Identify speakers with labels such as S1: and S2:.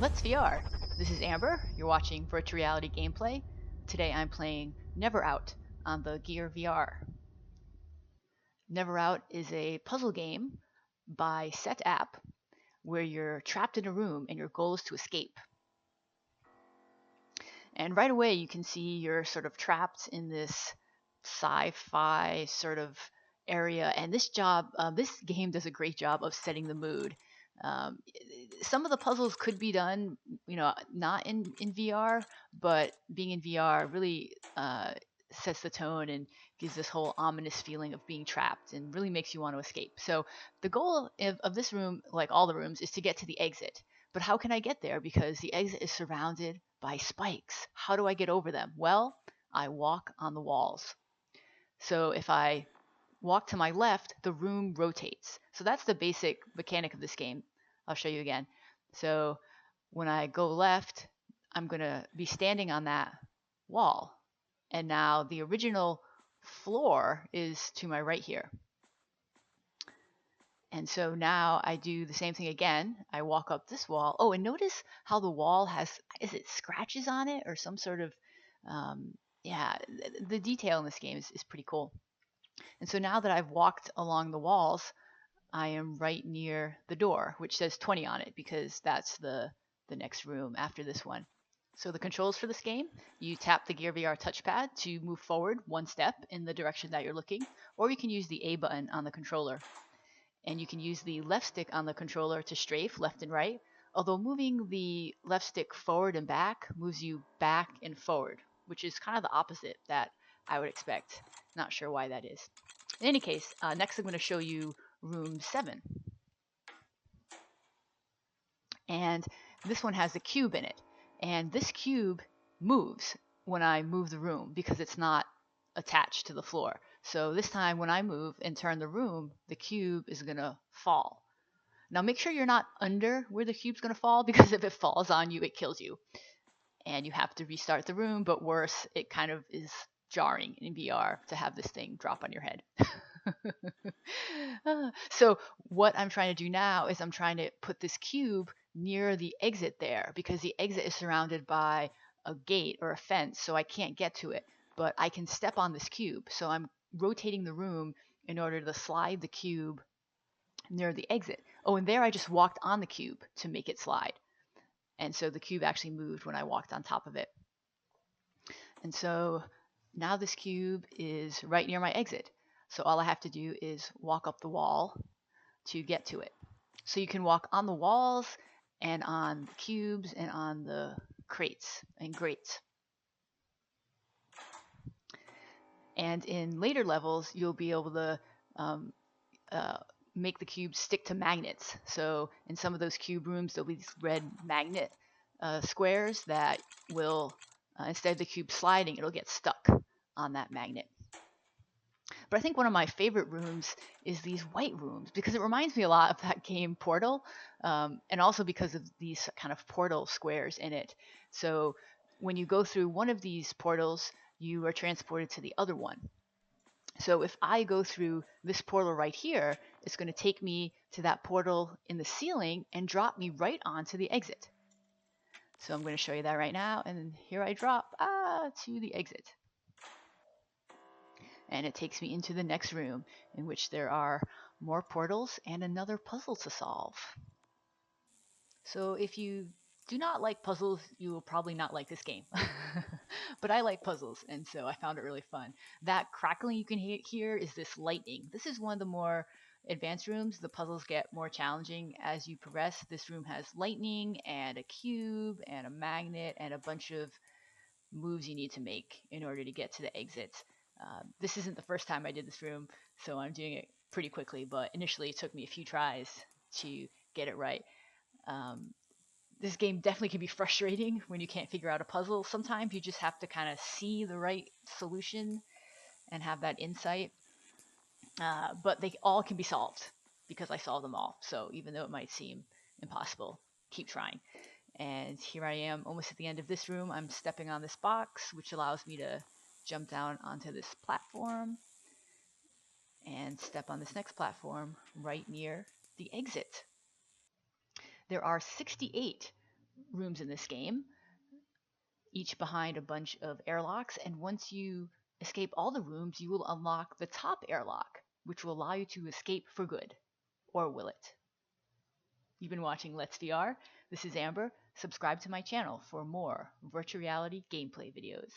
S1: Let's VR. This is Amber. You're watching virtual reality gameplay. Today I'm playing NEVEROUT on the Gear VR. NEVEROUT is a puzzle game by Set App where you're trapped in a room and your goal is to escape. And right away you can see you're sort of trapped in this sci-fi sort of area. And this game does a great job of setting the mood. Um, some of the puzzles could be done, not in VR, but being in VR really sets the tone and gives this whole ominous feeling of being trapped and really makes you want to escape. So the goal of this room, like all the rooms, is to get to the exit. But how can I get there? Because the exit is surrounded by spikes. How do I get over them? Well, I walk on the walls. So if I walk to my left, the room rotates. So that's the basic mechanic of this game. I'll show you again. So when I go left, I'm going to be standing on that wall. And now the original floor is to my right here. And so now I do the same thing again. I walk up this wall. Oh, and notice how the wall has, is it scratches on it or some sort of, yeah, the detail in this game is pretty cool. And so now that I've walked along the walls, I am right near the door, which says 20 on it because that's the next room after this one. So the controls for this game, you tap the Gear VR touchpad to move forward one step in the direction that you're looking, or you can use the A button on the controller. And you can use the left stick on the controller to strafe left and right, although moving the left stick forward and back moves you back and forward, which is kind of the opposite that I would expect. Not sure why that is. In any case, next I'm going to show you room 7. And this one has a cube in it. And this cube moves when I move the room because it's not attached to the floor. So this time when I move and turn the room, the cube is going to fall. Now make sure you're not under where the cube's going to fall because if it falls on you, it kills you. And you have to restart the room, but worse, it kind of is jarring in VR to have this thing drop on your head. So what I'm trying to do now is I'm trying to put this cube near the exit there because the exit is surrounded by a gate or a fence, so I can't get to it. But I can step on this cube. So I'm rotating the room in order to slide the cube near the exit. Oh, and there I just walked on the cube to make it slide. And so the cube actually moved when I walked on top of it. And so now this cube is right near my exit. So all I have to do is walk up the wall to get to it. So you can walk on the walls and on the cubes and on the crates and grates. And in later levels, you'll be able to make the cubes stick to magnets. So in some of those cube rooms, there'll be these red magnet squares that will, instead of the cube sliding, it'll get stuck on that magnet. But I think one of my favorite rooms is these white rooms because it reminds me a lot of that game Portal, and also because of these kind of portal squares in it. So when you go through one of these portals, you are transported to the other one. So if I go through this portal right here, it's going to take me to that portal in the ceiling and drop me right onto the exit. So I'm going to show you that right now, and here I drop to the exit. And it takes me into the next room in which there are more portals and another puzzle to solve. So if you do not like puzzles, you will probably not like this game. But I like puzzles, and so I found it really fun. That crackling you can hear is this lightning. This is one of the more advanced rooms. The puzzles get more challenging as you progress. This room has lightning and a cube and a magnet and a bunch of moves you need to make in order to get to the exits. This isn't the first time I did this room, so I'm doing it pretty quickly, but initially it took me a few tries to get it right. This game definitely can be frustrating when you can't figure out a puzzle. Sometimes you just have to kind of see the right solution and have that insight. But they all can be solved because I solved them all. So even though it might seem impossible, keep trying. And here I am almost at the end of this room. I'm stepping on this box, which allows me to jump down onto this platform and step on this next platform right near the exit. There are 68 rooms in this game, each behind a bunch of airlocks, and once you escape all the rooms, you will unlock the top airlock, which will allow you to escape for good. Or will it? You've been watching Let's VR. This is Amber. Subscribe to my channel for more virtual reality gameplay videos.